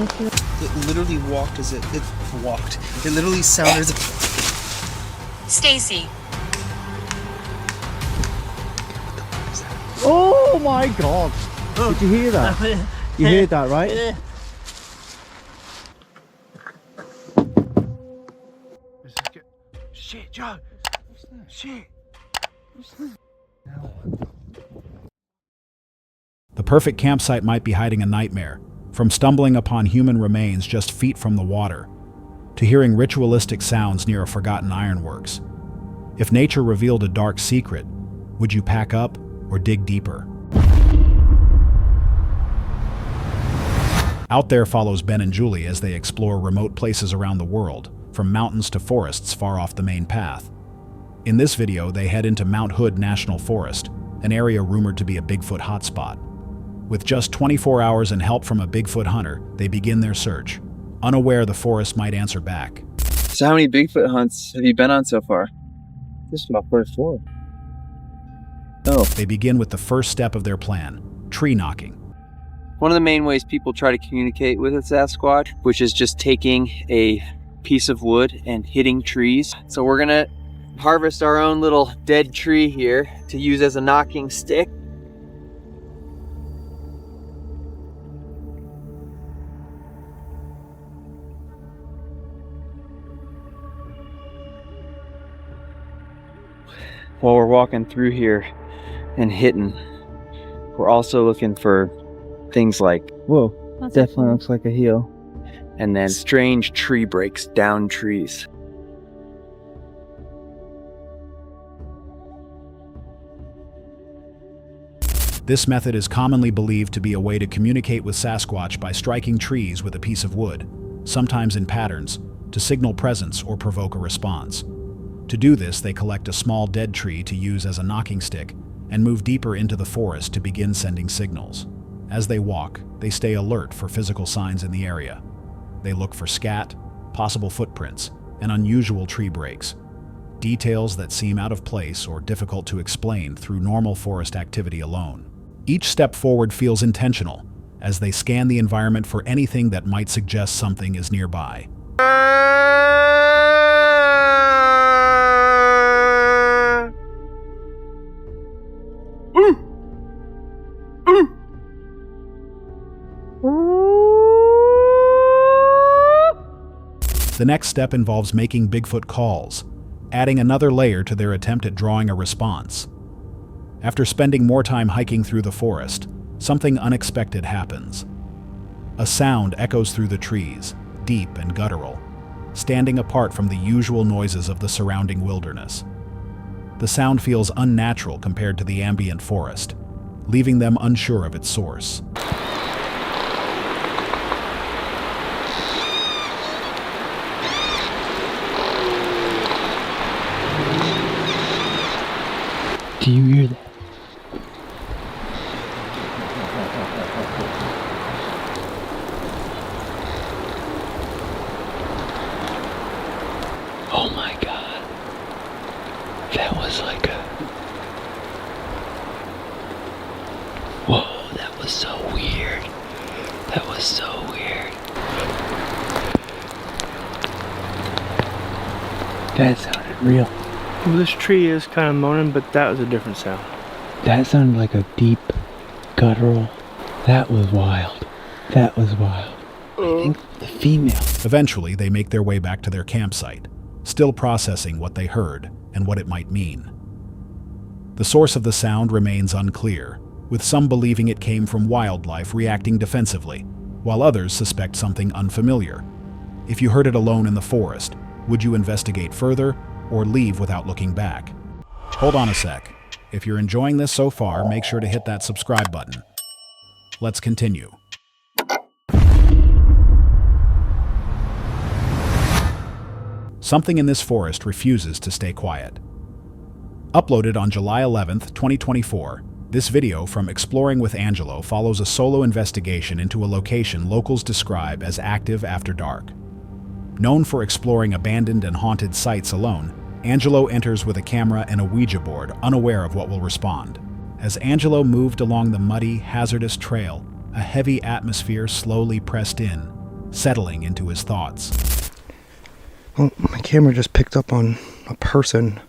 It literally walked as it walked. It literally sounded as if... Stacy. Oh my god! Did you hear that? You heard that, right? Shit, Joe! Shit! The perfect campsite might be hiding a nightmare, from stumbling upon human remains just feet from the water, to hearing ritualistic sounds near a forgotten ironworks. If nature revealed a dark secret, would you pack up or dig deeper? Out There follows Ben and Julie as they explore remote places around the world, from mountains to forests far off the main path. In this video, they head into Mount Hood National Forest, an area rumored to be a Bigfoot hotspot. With just 24 hours and help from a Bigfoot hunter, they begin their search, unaware the forest might answer back. So how many Bigfoot hunts have you been on so far? This is my first one. Oh. They begin with the first step of their plan, tree knocking. One of the main ways people try to communicate with a Sasquatch, which is just taking a piece of wood and hitting trees. So we're gonna harvest our own little dead tree here to use as a knocking stick. While we're walking through here and hitting, we're also looking for things like, whoa, definitely looks like a heel. And then strange tree breaks down trees. This method is commonly believed to be a way to communicate with Sasquatch by striking trees with a piece of wood, sometimes in patterns, to signal presence or provoke a response. To do this, they collect a small dead tree to use as a knocking stick and move deeper into the forest to begin sending signals. As they walk, they stay alert for physical signs in the area. They look for scat, possible footprints, and unusual tree breaks, details that seem out of place or difficult to explain through normal forest activity alone. Each step forward feels intentional, as they scan the environment for anything that might suggest something is nearby. The next step involves making Bigfoot calls, adding another layer to their attempt at drawing a response. After spending more time hiking through the forest, something unexpected happens. A sound echoes through the trees, deep and guttural, standing apart from the usual noises of the surrounding wilderness. The sound feels unnatural compared to the ambient forest, leaving them unsure of its source. Do you hear that? Oh my God. That was like a... Whoa, that was so weird. That was so weird. That sounded real. Well, this tree is kind of moaning, but that was a different sound. That sounded like a deep, guttural. That was wild. That was wild. I think the female. Eventually, they make their way back to their campsite, still processing what they heard and what it might mean. The source of the sound remains unclear, with some believing it came from wildlife reacting defensively, while others suspect something unfamiliar. If you heard it alone in the forest, would you investigate further or leave without looking back? Hold on a sec. If you're enjoying this so far, make sure to hit that subscribe button. Let's continue. Something in this forest refuses to stay quiet. Uploaded on July 11th, 2024, this video from Exploring with Angelo follows a solo investigation into a location locals describe as active after dark. Known for exploring abandoned and haunted sites alone, Angelo enters with a camera and a Ouija board, unaware of what will respond. As Angelo moved along the muddy, hazardous trail, a heavy atmosphere slowly pressed in, settling into his thoughts. Well, my camera just picked up on a person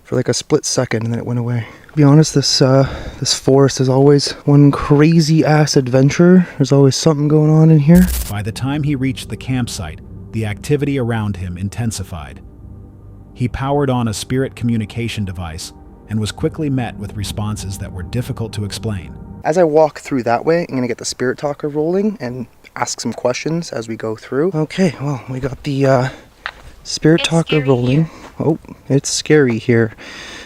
for like a split second and then it went away. To be honest, this forest is always one crazy ass adventure. There's always something going on in here. By the time he reached the campsite, the activity around him intensified. He powered on a spirit communication device and was quickly met with responses that were difficult to explain. As I walk through that way, I'm going to get the spirit talker rolling and ask some questions as we go through. Okay, well, we got the spirit talker rolling. Oh, it's scary here.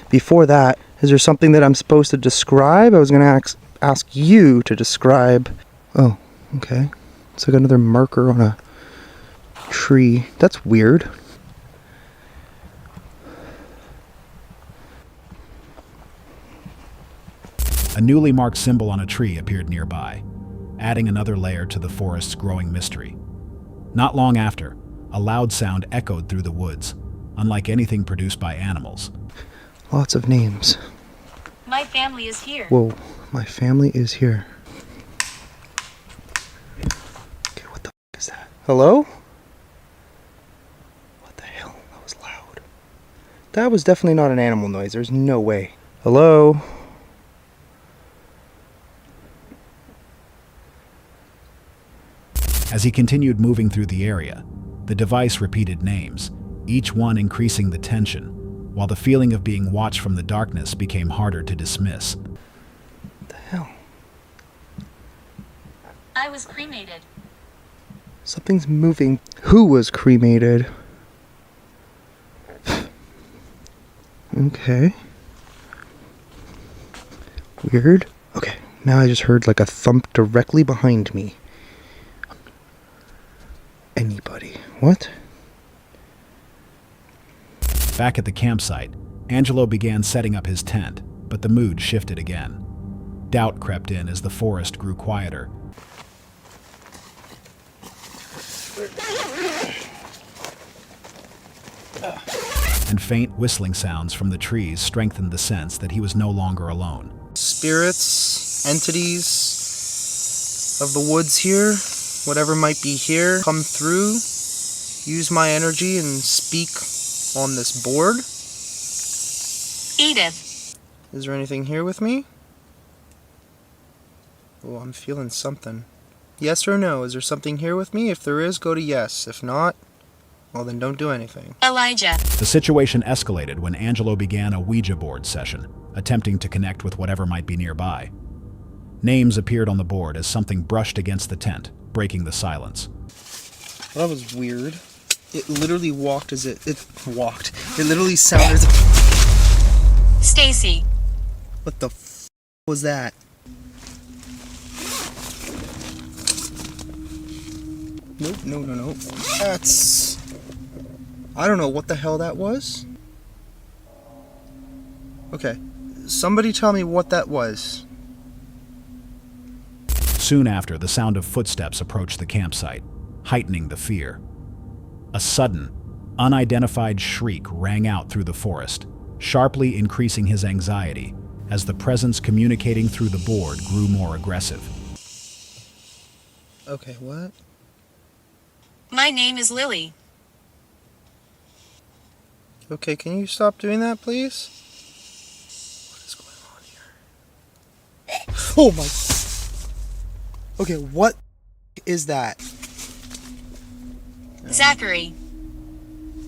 Before that, is there something that I'm supposed to describe? I was going to ask you to describe. Oh, okay. It's like another marker on a tree. That's weird. A newly marked symbol on a tree appeared nearby, adding another layer to the forest's growing mystery. Not long after, a loud sound echoed through the woods, unlike anything produced by animals. Lots of names. My family is here. Whoa, my family is here. Okay, what the f is that? Hello? What the hell? That was loud. That was definitely not an animal noise. There's no way. Hello? As he continued moving through the area, the device repeated names, each one increasing the tension, while the feeling of being watched from the darkness became harder to dismiss. What the hell? I was cremated. Something's moving. Who was cremated? Okay. Weird. Okay, now I just heard like a thump directly behind me. Anybody. What? Back at the campsite, Angelo began setting up his tent, but the mood shifted again. Doubt crept in as the forest grew quieter. And faint whistling sounds from the trees strengthened the sense that he was no longer alone. Spirits, entities of the woods here, whatever might be here, come through, use my energy and speak on this board. Edith. Is there anything here with me? Oh, I'm feeling something. Yes or no? Is there something here with me? If there is, go to yes. If not, well then don't do anything. Elijah. The situation escalated when Angelo began a Ouija board session, attempting to connect with whatever might be nearby. Names appeared on the board as something brushed against the tent, breaking the silence. Well, that was weird. It literally walked as it walked. It literally sounded as Stacy. What the f was that? Nope, no. That's... I don't know what the hell that was. Okay, somebody tell me what that was. Soon after, the sound of footsteps approached the campsite, heightening the fear. A sudden, unidentified shriek rang out through the forest, sharply increasing his anxiety as the presence communicating through the board grew more aggressive. Okay, what? My name is Lily. Okay, can you stop doing that, please? What is going on here? Oh my... Okay, what is that? Zachary.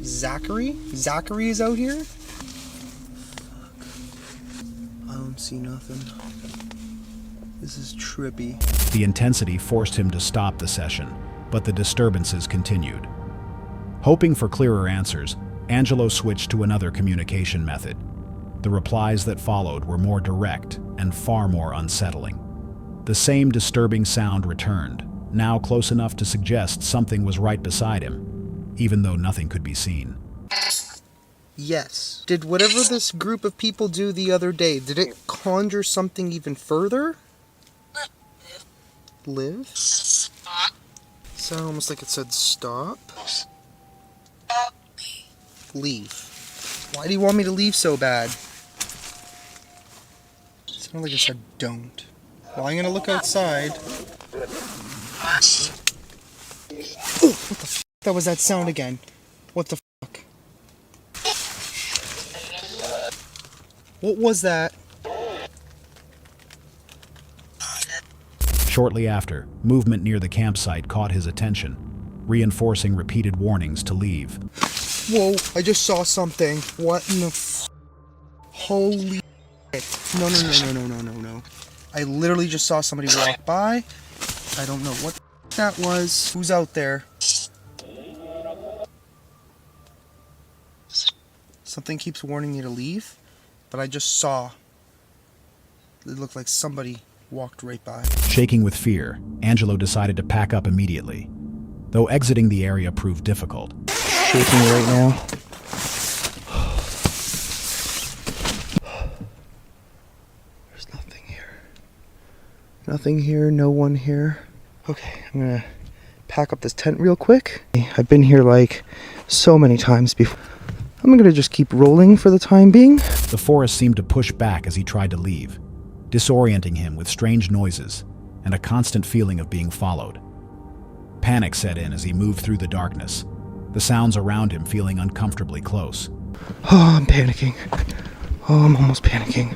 Zachary? Zachary is out here? Fuck. I don't see nothing. This is trippy. The intensity forced him to stop the session, but the disturbances continued. Hoping for clearer answers, Angelo switched to another communication method. The replies that followed were more direct and far more unsettling. The same disturbing sound returned, now close enough to suggest something was right beside him, even though nothing could be seen. Yes. Did whatever this group of people do the other day, did it conjure something even further? Live? Sounded almost like it said stop. Leave. Why do you want me to leave so bad? It sounded like it said don't. Well, I'm gonna look outside. Oh, what the f***? That was that sound again. What the fuck? What was that? Shortly after, movement near the campsite caught his attention, reinforcing repeated warnings to leave. Whoa, I just saw something. What in the f... Holy shit. No. I literally just saw somebody walk by. I don't know what that was. Who's out there? Something keeps warning me to leave, but I just saw. It looked like somebody walked right by. Shaking with fear, Angelo decided to pack up immediately, though exiting the area proved difficult. Shaking right now. There's nothing here. Nothing here, no one here. Okay, I'm gonna pack up this tent real quick. I've been here like so many times before. I'm gonna just keep rolling for the time being. The forest seemed to push back as he tried to leave, disorienting him with strange noises and a constant feeling of being followed. Panic set in as he moved through the darkness, the sounds around him feeling uncomfortably close. Oh, I'm panicking. Oh, I'm almost panicking.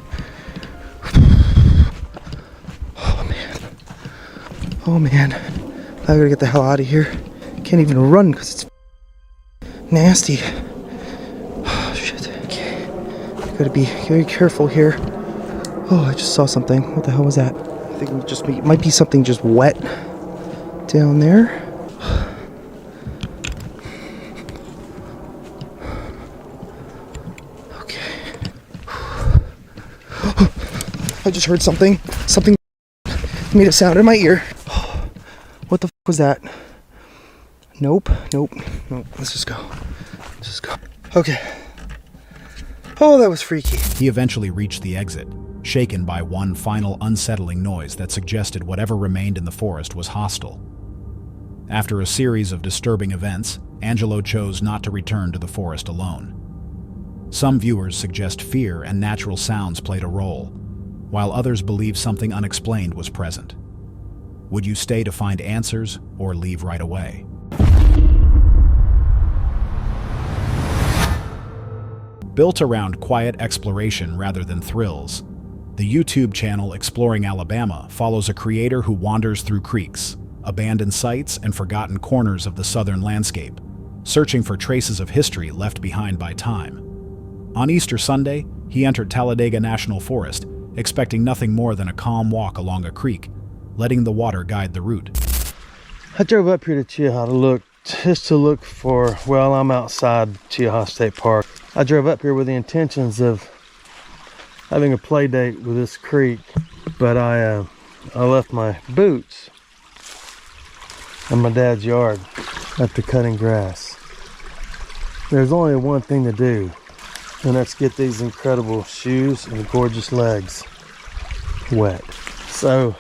Oh man. I gotta get the hell out of here. Can't even run because it's nasty. Oh, shit. Okay. Gotta be very careful here. Oh, I just saw something. What the hell was that? I think it might be something just wet down there. Okay. I just heard something. Something made a sound in my ear. What the f was that? Nope. Let's just go. Okay. Oh, that was freaky. He eventually reached the exit, shaken by one final unsettling noise that suggested whatever remained in the forest was hostile. After a series of disturbing events, Angelo chose not to return to the forest alone. Some viewers suggest fear and natural sounds played a role, while others believe something unexplained was present. Would you stay to find answers or leave right away? Built around quiet exploration rather than thrills, the YouTube channel Exploring Alabama follows a creator who wanders through creeks, abandoned sites, and forgotten corners of the southern landscape, searching for traces of history left behind by time. On Easter Sunday, he entered Talladega National Forest, expecting nothing more than a calm walk along a creek, letting the water guide the route. I drove up here to Chiaha to look for, well, I'm outside Chiaha State Park. I drove up here with the intentions of having a play date with this creek, but I left my boots in my dad's yard after cutting grass. There's only one thing to do, and that's get these incredible shoes and gorgeous legs wet. So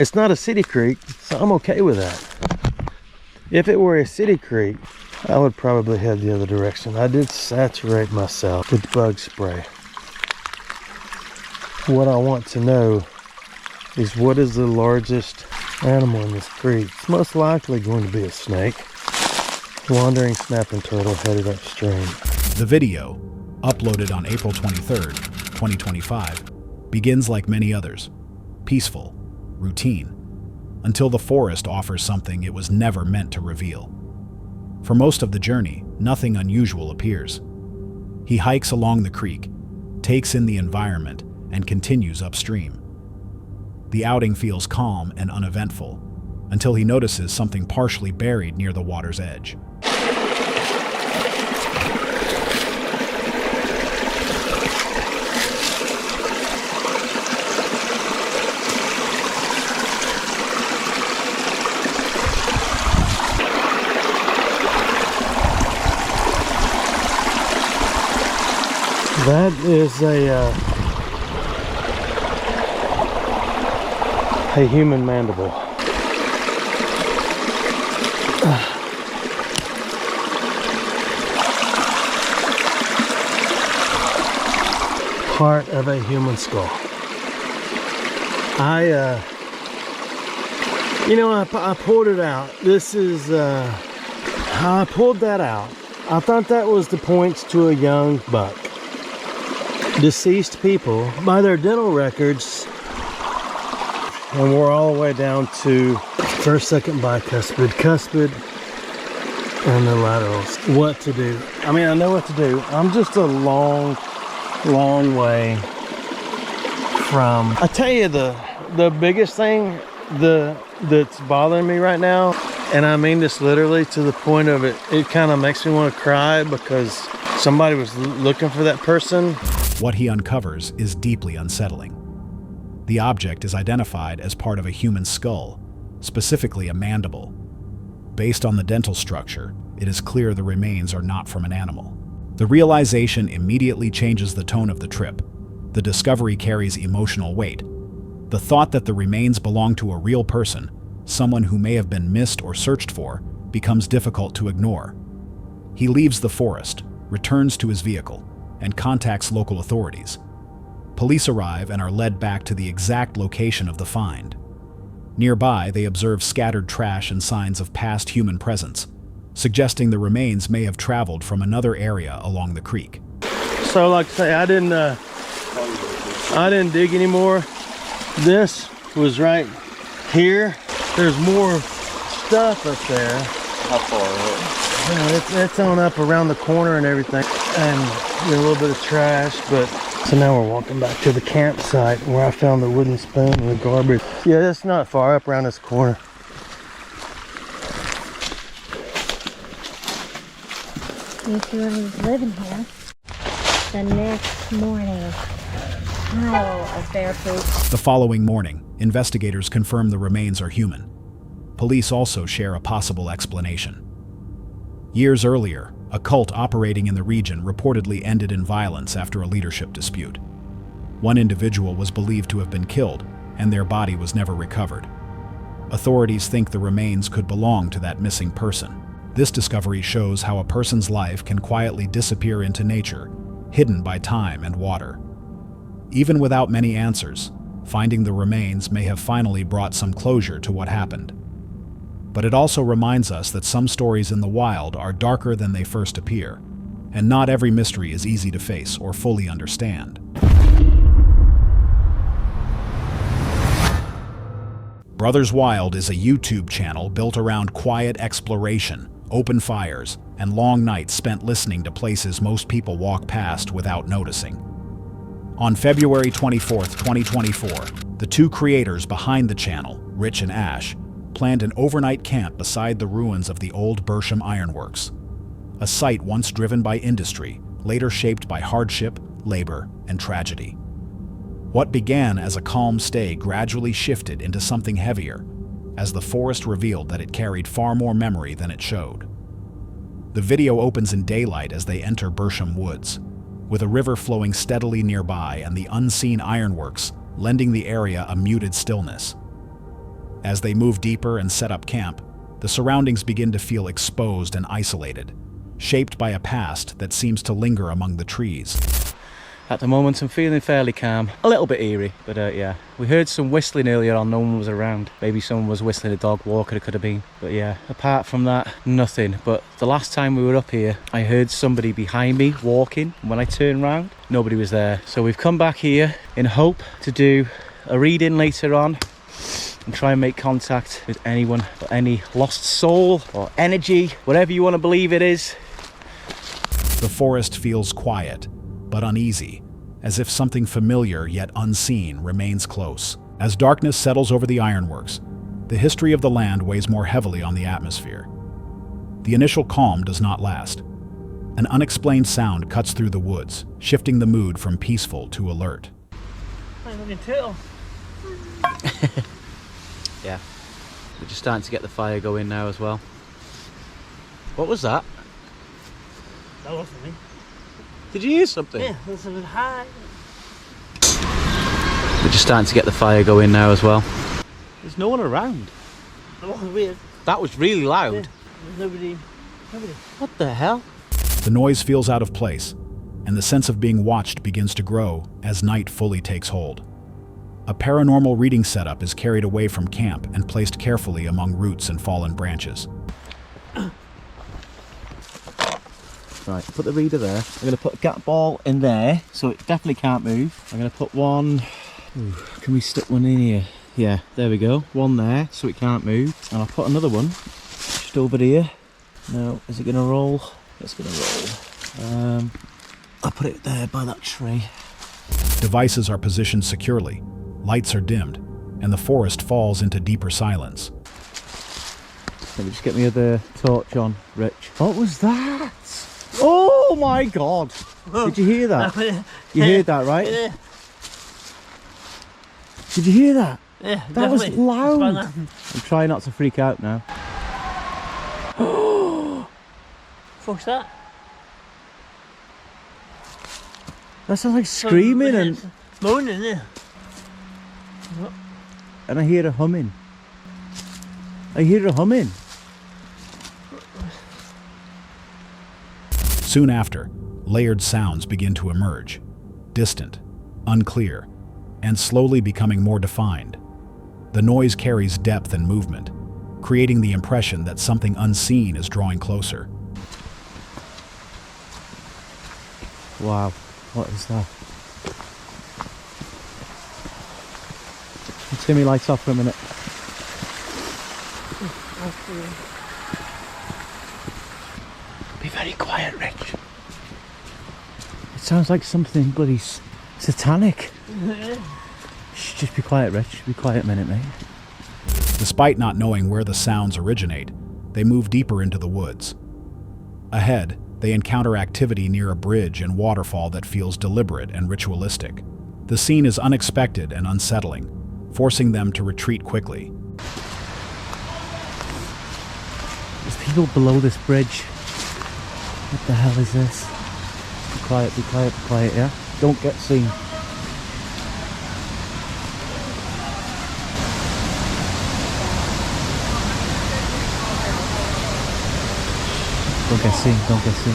it's not a city creek, so I'm okay with that. If it were a city creek, I would probably head the other direction. I did saturate myself with bug spray. What I want to know is, what is the largest animal in this creek? It's most likely going to be a snake. Wandering snapping turtle headed upstream. The video, uploaded on April 23rd, 2025, begins like many others, peaceful, routine, until the forest offers something it was never meant to reveal. For most of the journey, nothing unusual appears. He hikes along the creek, takes in the environment, and continues upstream. The outing feels calm and uneventful, until he notices something partially buried near the water's edge. That is a human mandible. Part of a human skull. You know, I pulled it out. This is how I pulled that out. I thought that was the points to a young buck. Deceased people, by their dental records, and we're all the way down to first, second bicuspid, cuspid, and the laterals. What to do? I mean, I know what to do. I'm just a long way from. I tell you, the biggest thing that's bothering me right now, and I mean this literally to the point of it kind of makes me want to cry, because somebody was looking for that person. What he uncovers is deeply unsettling. The object is identified as part of a human skull, specifically a mandible. Based on the dental structure, it is clear the remains are not from an animal. The realization immediately changes the tone of the trip. The discovery carries emotional weight. The thought that the remains belong to a real person, someone who may have been missed or searched for, becomes difficult to ignore. He leaves the forest, returns to his vehicle, and contacts local authorities. Police arrive and are led back to the exact location of the find. Nearby, they observe scattered trash and signs of past human presence, suggesting the remains may have traveled from another area along the creek. So like I say, I didn't dig anymore. This was right here. There's more stuff up there. How far? You know, it's on up around the corner and everything, and a little bit of trash. But so now we're walking back to the campsite where I found the wooden spoon and the garbage. Yeah, it's not far up around this corner. If whoever's living here, the next morning, pile of bear poop. The following morning, investigators confirm the remains are human. Police also share a possible explanation. Years earlier, a cult operating in the region reportedly ended in violence after a leadership dispute. One individual was believed to have been killed, and their body was never recovered. Authorities think the remains could belong to that missing person. This discovery shows how a person's life can quietly disappear into nature, hidden by time and water. Even without many answers, finding the remains may have finally brought some closure to what happened. But it also reminds us that some stories in the wild are darker than they first appear, and not every mystery is easy to face or fully understand. Brothers Wild is a YouTube channel built around quiet exploration, open fires, and long nights spent listening to places most people walk past without noticing. On February 24, 2024, the two creators behind the channel, Rich and Ash, planned an overnight camp beside the ruins of the old Bersham Ironworks, a site once driven by industry, later shaped by hardship, labor, and tragedy. What began as a calm stay gradually shifted into something heavier, as the forest revealed that it carried far more memory than it showed. The video opens in daylight as they enter Bersham Woods, with a river flowing steadily nearby and the unseen ironworks lending the area a muted stillness. As they move deeper and set up camp, the surroundings begin to feel exposed and isolated, shaped by a past that seems to linger among the trees. At the moment I'm feeling fairly calm, a little bit eerie, but yeah. We heard some whistling earlier on, no one was around. Maybe someone was whistling a dog walker, it could have been. But yeah, apart from that, nothing. But the last time we were up here, I heard somebody behind me walking. When I turned round, nobody was there. So we've come back here in hope to do a read-in later on and try and make contact with anyone, or any lost soul or energy, whatever you want to believe it is. The forest feels quiet, but uneasy, as if something familiar yet unseen remains close. As darkness settles over the ironworks, the history of the land weighs more heavily on the atmosphere. The initial calm does not last. An unexplained sound cuts through the woods, shifting the mood from peaceful to alert. Yeah, we're just starting to get the fire going now as well. What was that? That wasn't me. Did you hear something? Yeah, this was high. We're just starting to get the fire going now as well. There's no one around. That was weird. That was really loud. Yeah, there's nobody. What the hell? The noise feels out of place, and the sense of being watched begins to grow as night fully takes hold. A paranormal reading setup is carried away from camp and placed carefully among roots and fallen branches. Right, put the reader there. I'm going to put a gap ball in there, so it definitely can't move. I'm going to put one... Ooh, can we stick one in here? Yeah, there we go. One there, so it can't move. And I'll put another one just over here. No, is it going to roll? It's going to roll. I'll put it there by that tree. Devices are positioned securely, lights are dimmed, and the forest falls into deeper silence. Let me just get my other torch on, Rich. What was that? Oh my God! Did you hear that? You heard that, right? Did you hear that? Yeah, that was loud. I'm trying not to freak out now. What's that? That sounds like screaming and moaning, yeah. I hear a humming. I hear a humming. Soon after, layered sounds begin to emerge, distant, unclear, and slowly becoming more defined. The noise carries depth and movement, creating the impression that something unseen is drawing closer. Wow, what is that? Let's turn my lights off for a minute. Be very quiet, Rich. It sounds like something bloody satanic. Shh, just be quiet, Rich. Be quiet a minute, mate. Despite not knowing where the sounds originate, they move deeper into the woods. Ahead, they encounter activity near a bridge and waterfall that feels deliberate and ritualistic. The scene is unexpected and unsettling, forcing them to retreat quickly. There's people below this bridge. What the hell is this? Be quiet, be quiet, be quiet, yeah? Don't get seen. Don't get seen, don't get seen.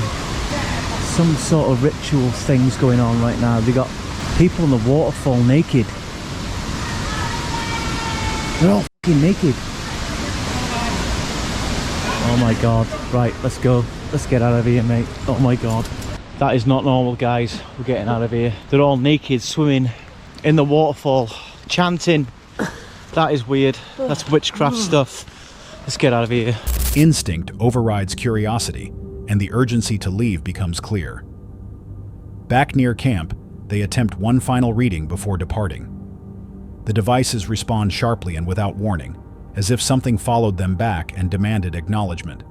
Some sort of ritual things going on right now. They got people in the waterfall naked. They're all fucking naked. Oh my God. Right, let's go. Let's get out of here, mate. Oh my God. That is not normal, guys. We're getting out of here. They're all naked, swimming in the waterfall, chanting. That is weird. That's witchcraft stuff. Let's get out of here. Instinct overrides curiosity, and the urgency to leave becomes clear. Back near camp, they attempt one final reading before departing. The devices respond sharply and without warning, as if something followed them back and demanded acknowledgement.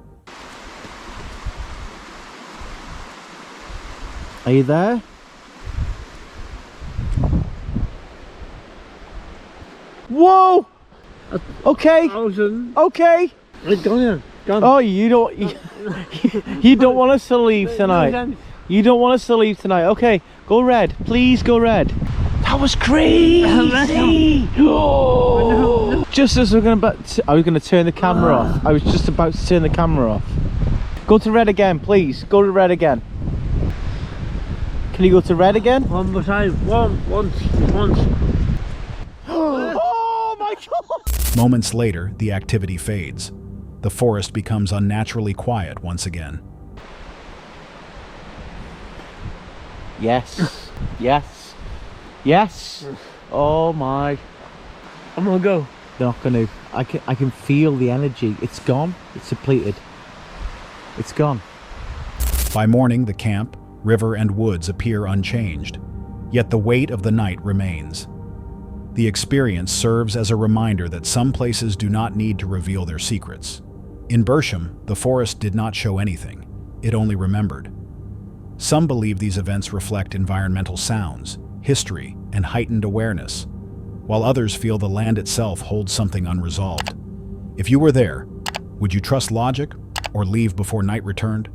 Are you there? Whoa! Okay. Okay. Oh, you don't want us to leave tonight. You don't want us to leave tonight. Okay, go red. Please go red. That was crazy. Just as I was going to turn the camera off. I was just about to turn the camera off. Go to red again, please. Go to red again. Can you go to red again? One more time. Once. Oh my God! Moments later, the activity fades. The forest becomes unnaturally quiet once again. Yes. Yes. Yes. Oh my. I'm gonna go. They're not gonna. I can feel the energy. It's gone. It's depleted. It's gone. By morning, the camp, river, and woods appear unchanged, yet the weight of the night remains. The experience serves as a reminder that some places do not need to reveal their secrets. In Bersham, the forest did not show anything. It only remembered. Some believe these events reflect environmental sounds, history, and heightened awareness, while others feel the land itself holds something unresolved. If you were there, would you trust logic or leave before night returned?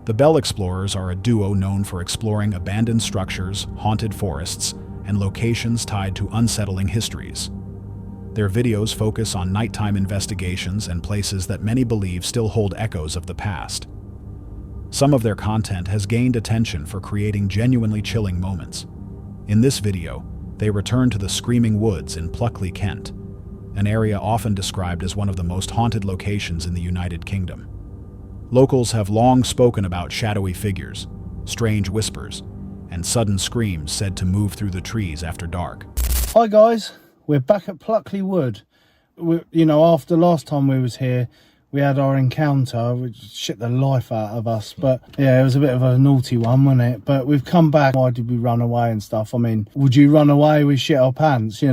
The Bell Explorers are a duo known for exploring abandoned structures, haunted forests, and locations tied to unsettling histories. Their videos focus on nighttime investigations and places that many believe still hold echoes of the past. Some of their content has gained attention for creating genuinely chilling moments. In this video, they return to the Screaming Woods in Pluckley, Kent, an area often described as one of the most haunted locations in the United Kingdom. Locals have long spoken about shadowy figures, strange whispers, and sudden screams said to move through the trees after dark. Hi guys, we're back at Pluckley Wood. After last time we was here, we had our encounter, which shit the life out of us. But yeah, it was a bit of a naughty one, wasn't it? But we've come back. Why did we run away and stuff? I mean, would you run away with shit our pants? What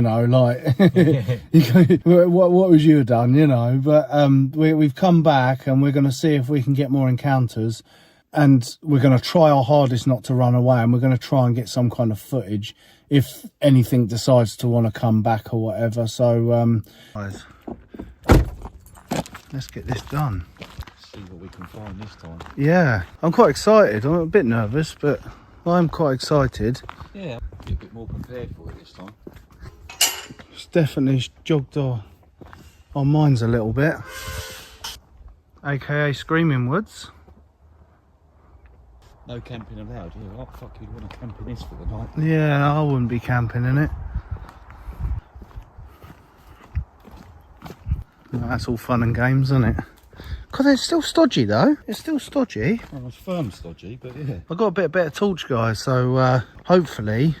would you have done? But we've come back and we're going to see if we can get more encounters. And we're going to try our hardest not to run away, and we're going to try and get some kind of footage if anything decides to want to come back or whatever. So, guys, let's get this done. See what we can find this time. Yeah, I'm quite excited. I'm a bit nervous, but I'm quite excited. Yeah, be a bit more prepared for it this time. It's definitely jogged our minds a little bit. AKA Screaming Woods. No camping allowed. Yeah, what the fuck you'd want to camp in this for the night? Yeah, I wouldn't be camping in it. That's all fun and games, isn't it? God, it's still stodgy though. It's still stodgy. Well, it's firm stodgy, but yeah. I've got a bit better torch, guys, so hopefully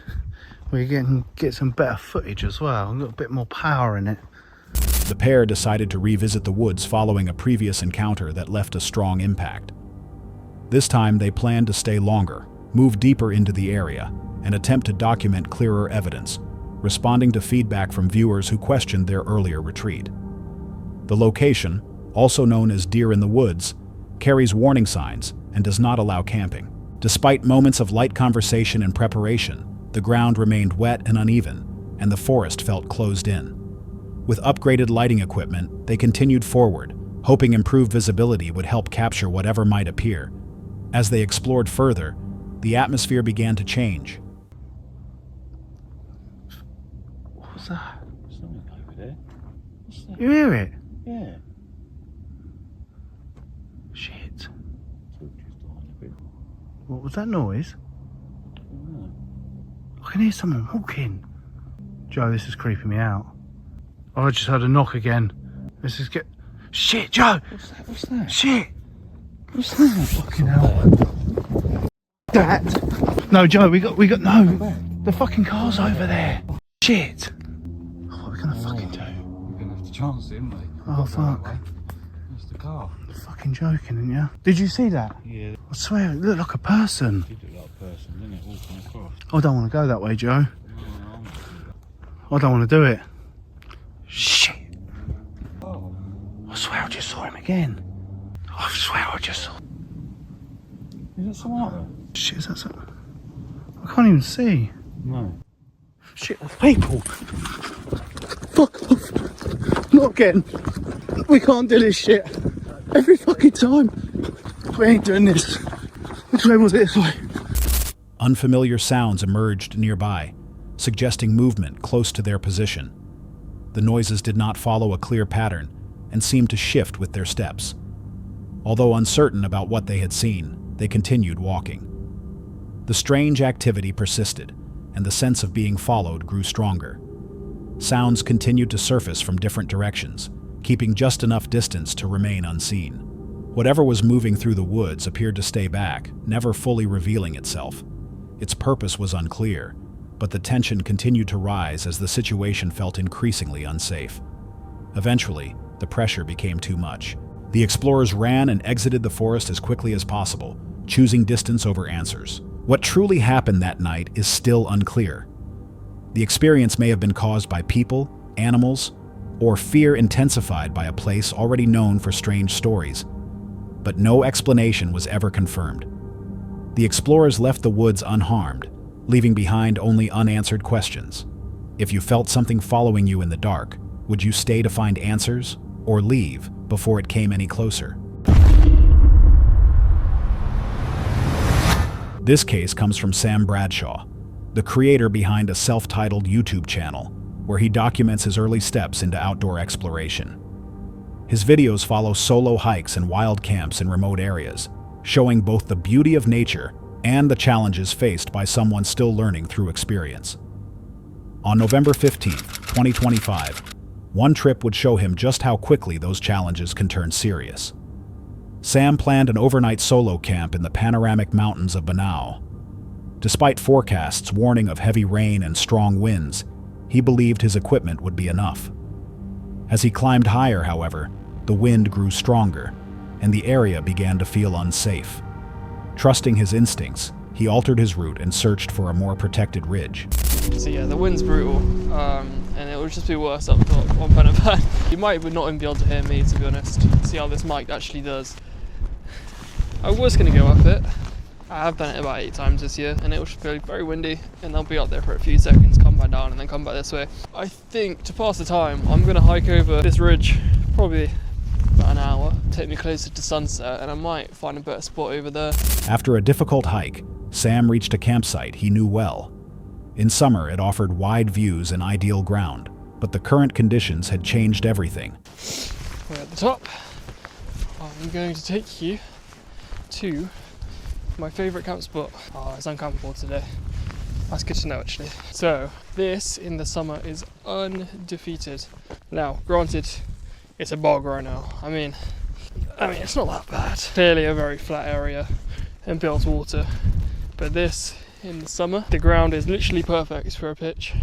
we can get some better footage as well. I've got a bit more power in it. The pair decided to revisit the woods following a previous encounter that left a strong impact. This time they planned to stay longer, move deeper into the area, and attempt to document clearer evidence, responding to feedback from viewers who questioned their earlier retreat. The location, also known as Deer in the Woods, carries warning signs and does not allow camping. Despite moments of light conversation and preparation, the ground remained wet and uneven, and the forest felt closed in. With upgraded lighting equipment, they continued forward, hoping improved visibility would help capture whatever might appear. As they explored further, the atmosphere began to change. What was that? Something over there. What's that? You hear it? Yeah. Shit. What was that noise? I can hear someone walking. Joe, this is creeping me out. Oh, I just heard a knock again. This is get. Shit, Joe! What's that? Shit! What's that? Fucking hell. That? No, Joe, we got no. The fucking car's over there. Shit. What are we gonna fucking do? We're gonna have to chance it, aren't we? Oh, fuck. That's the car. You're fucking joking, didn't you? Did you see that? Yeah. I swear, it looked like a person. It looked like a person, didn't it? Walking across. I don't want to go that way, Joe. I don't want to do it. Shit. Oh. I swear I just saw him again. I swear I just saw. Is that someone up there? Shit, is that something? I can't even see. No. Shit, there's people. Fuck off. Not again. We can't do this shit. Every fucking time. We ain't doing this. Which way was it? This way. Unfamiliar sounds emerged nearby, suggesting movement close to their position. The noises did not follow a clear pattern and seemed to shift with their steps. Although uncertain about what they had seen, they continued walking. The strange activity persisted, and the sense of being followed grew stronger. Sounds continued to surface from different directions, keeping just enough distance to remain unseen. Whatever was moving through the woods appeared to stay back, never fully revealing itself. Its purpose was unclear, but the tension continued to rise as the situation felt increasingly unsafe. Eventually, the pressure became too much. The explorers ran and exited the forest as quickly as possible, choosing distance over answers. What truly happened that night is still unclear. The experience may have been caused by people, animals, or fear intensified by a place already known for strange stories. But no explanation was ever confirmed. The explorers left the woods unharmed, leaving behind only unanswered questions. If you felt something following you in the dark, would you stay to find answers, or leave before it came any closer? This case comes from Sam Bradshaw, the creator behind a self-titled YouTube channel, where he documents his early steps into outdoor exploration. His videos follow solo hikes and wild camps in remote areas, showing both the beauty of nature and the challenges faced by someone still learning through experience. On November 15, 2025, one trip would show him just how quickly those challenges can turn serious. Sam planned an overnight solo camp in the panoramic mountains of Banao. Despite forecasts warning of heavy rain and strong winds, he believed his equipment would be enough. As he climbed higher, however, the wind grew stronger, and the area began to feel unsafe. Trusting his instincts, he altered his route and searched for a more protected ridge. So yeah, the wind's brutal, and it would just be worse up top on Panavan. You might not even be able to hear me, to be honest. See how this mic actually does. I was going to go up it. I have done it about 8 times this year, and it was very, very windy, and I'll be up there for a few seconds, come back down, and then come back this way. I think to pass the time, I'm going to hike over this ridge, probably about an hour, take me closer to sunset, and I might find a better spot over there. After a difficult hike, Sam reached a campsite he knew well. In summer, it offered wide views and ideal ground, but the current conditions had changed everything. We're at the top. I'm going to take you to my favourite camp spot. Oh, it's uncampable today. That's good to know, actually. So, this in the summer is undefeated. Now, granted, it's a bog right now. I mean, it's not that bad. Clearly a very flat area and built water. But this, in the summer, the ground is literally perfect for a pitch.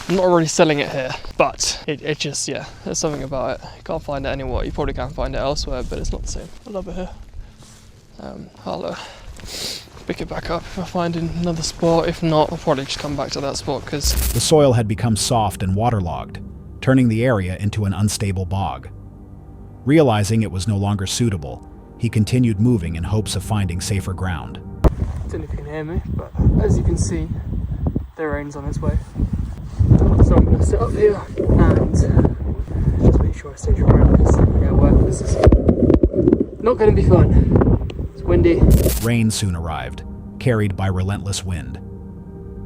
I'm not really selling it here, but it just, yeah, there's something about it. You can't find it anywhere. You probably can find it elsewhere, but it's not the same. I love it here. I'll pick it back up if I find another spot. If not, I'll probably just come back to that spot because the soil had become soft and waterlogged, turning the area into an unstable bog. Realizing it was no longer suitable, he continued moving in hopes of finding safer ground. I don't know if you can hear me, but as you can see, the rain's on its way. So I'm going to sit up here and just make sure I stay dry because this is not going to be fun. It's windy. Rain soon arrived, carried by relentless wind.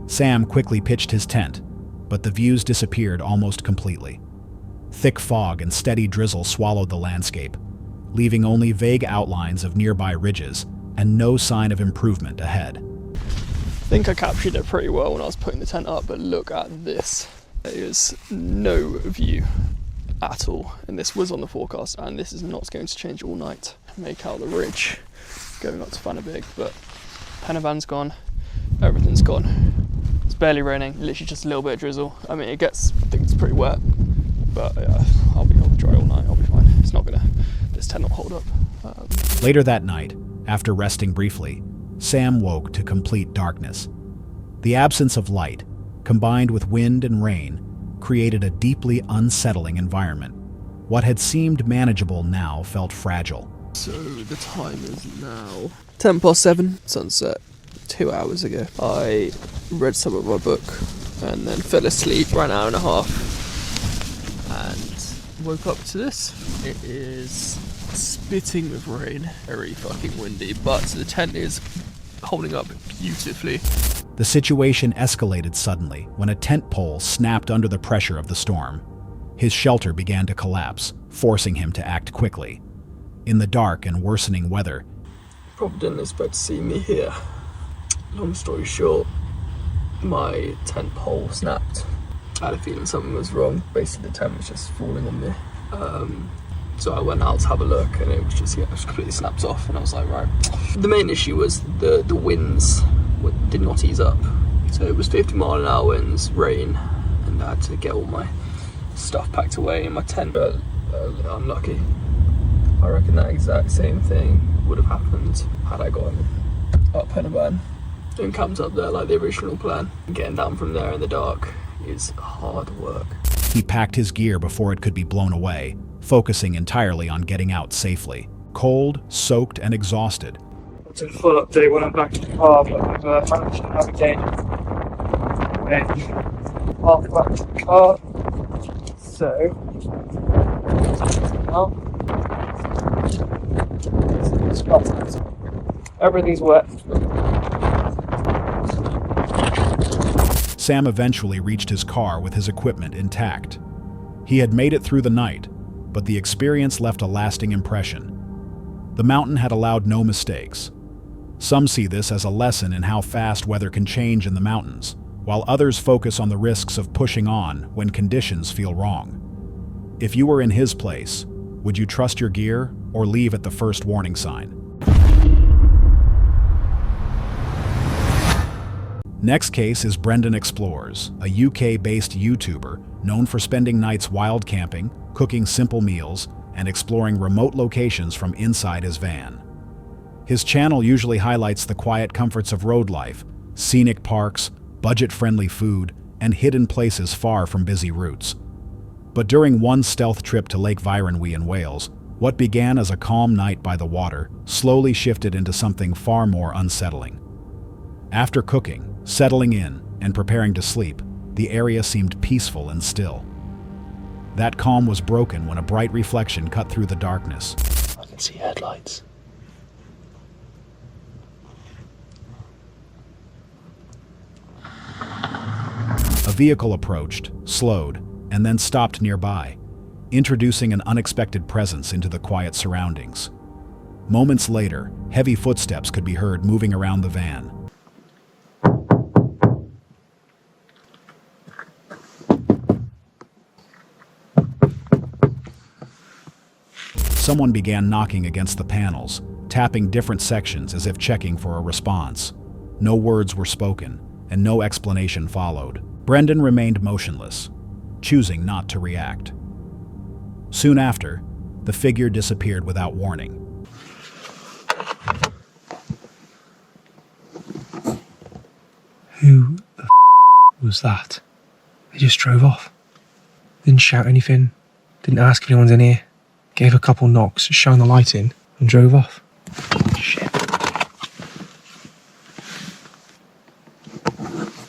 Sam quickly pitched his tent, but the views disappeared almost completely. Thick fog and steady drizzle swallowed the landscape, leaving only vague outlines of nearby ridges and no sign of improvement ahead. I think I captured it pretty well when I was putting the tent up, but look at this. There is no view at all, and this was on the forecast, and this is not going to change all night. Make out the ridge going up to Fanabig, but Panavan's gone, everything's gone. It's barely raining, literally just a little bit of drizzle. I mean, I think it's pretty wet, but yeah, I'll be dry all night, I'll be fine. It's not gonna, this tent will hold up. Later that night, after resting briefly, Sam woke to complete darkness. The absence of light, combined with wind and rain, created a deeply unsettling environment. What had seemed manageable now felt fragile. So the time is now 7:10, sunset, 2 hours ago. I read some of my book and then fell asleep for an hour and a half and woke up to this. It is spitting with rain, very fucking windy, but the tent is holding up beautifully. The situation escalated suddenly when a tent pole snapped under the pressure of the storm. His shelter began to collapse, forcing him to act quickly. In the dark and worsening weather, Probably didn't expect to see me here. Long story short, my tent pole snapped. I had a feeling something was wrong. Basically the tent was just falling on me. So I went out to have a look and it was just, it was completely snapped off, and I was like, right. The main issue was the winds did not ease up. So it was 50-mile-an-hour winds, rain, and I had to get all my stuff packed away in my tent. But unlucky. I reckon that exact same thing would have happened had I gone up Pennerburn and camped up there like the original plan. Getting down from there in the dark is hard work. he packed his gear before it could be blown away, focusing entirely on getting out safely. Cold, soaked, and exhausted, It's a full update when I'm back in the car, but I've managed to navigate half back to the car. So, now, everything's wet. Sam eventually reached his car with his equipment intact. He had made it through the night, but the experience left a lasting impression. The mountain had allowed no mistakes. Some see this as a lesson in how fast weather can change in the mountains, while others focus on the risks of pushing on when conditions feel wrong. If you were in his place, would you trust your gear or leave at the first warning sign? Next case is Brendan Explores, a UK-based YouTuber known for spending nights wild camping, cooking simple meals, and exploring remote locations from inside his van. His channel usually highlights the quiet comforts of road life, scenic parks, budget-friendly food, and hidden places far from busy routes. But during one stealth trip to Lake Vyronwy in Wales, what began as a calm night by the water slowly shifted into something far more unsettling. After cooking, settling in, and preparing to sleep, the area seemed peaceful and still. That calm was broken when a bright reflection cut through the darkness. I can see headlights. A vehicle approached, slowed, and then stopped nearby, introducing an unexpected presence into the quiet surroundings. Moments later, heavy footsteps could be heard moving around the van. Someone began knocking against the panels, tapping different sections as if checking for a response. No words were spoken, and no explanation followed. Brendan remained motionless, choosing not to react. Soon after, the figure disappeared without warning. Who the was that? They just drove off. Didn't shout anything, didn't ask if anyone's in here. Gave a couple knocks, shone the light in, and drove off. Shit.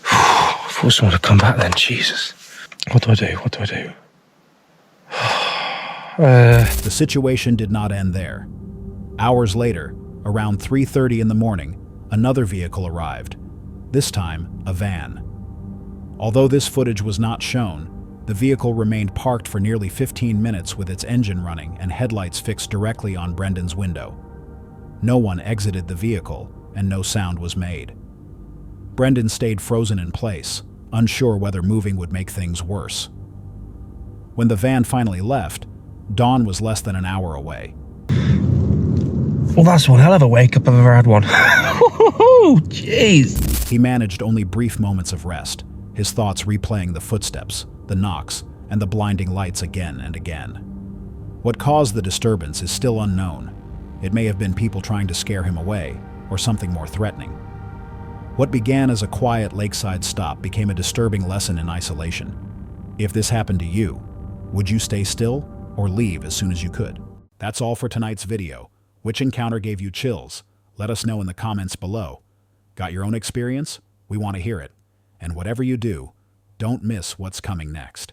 I thought someone would come back then, Jesus. What do I do? What do I do? The situation did not end there. Hours later, around 3:30 in the morning, another vehicle arrived. This time, a van. Although this footage was not shown, the vehicle remained parked for nearly 15 minutes with its engine running and headlights fixed directly on Brendan's window. No one exited the vehicle, and no sound was made. Brendan stayed frozen in place, unsure whether moving would make things worse. When the van finally left, dawn was less than an hour away. Well, that's one hell of a wake-up I've ever had one. Oh, jeez. He managed only brief moments of rest, his thoughts replaying the footsteps, the knocks, and the blinding lights again and again. What caused the disturbance is still unknown. It may have been people trying to scare him away, or something more threatening. What began as a quiet lakeside stop became a disturbing lesson in isolation. If this happened to you, would you stay still or leave as soon as you could? That's all for tonight's video. Which encounter gave you chills? Let us know in the comments below. Got your own experience? We want to hear it. And whatever you do, don't miss what's coming next.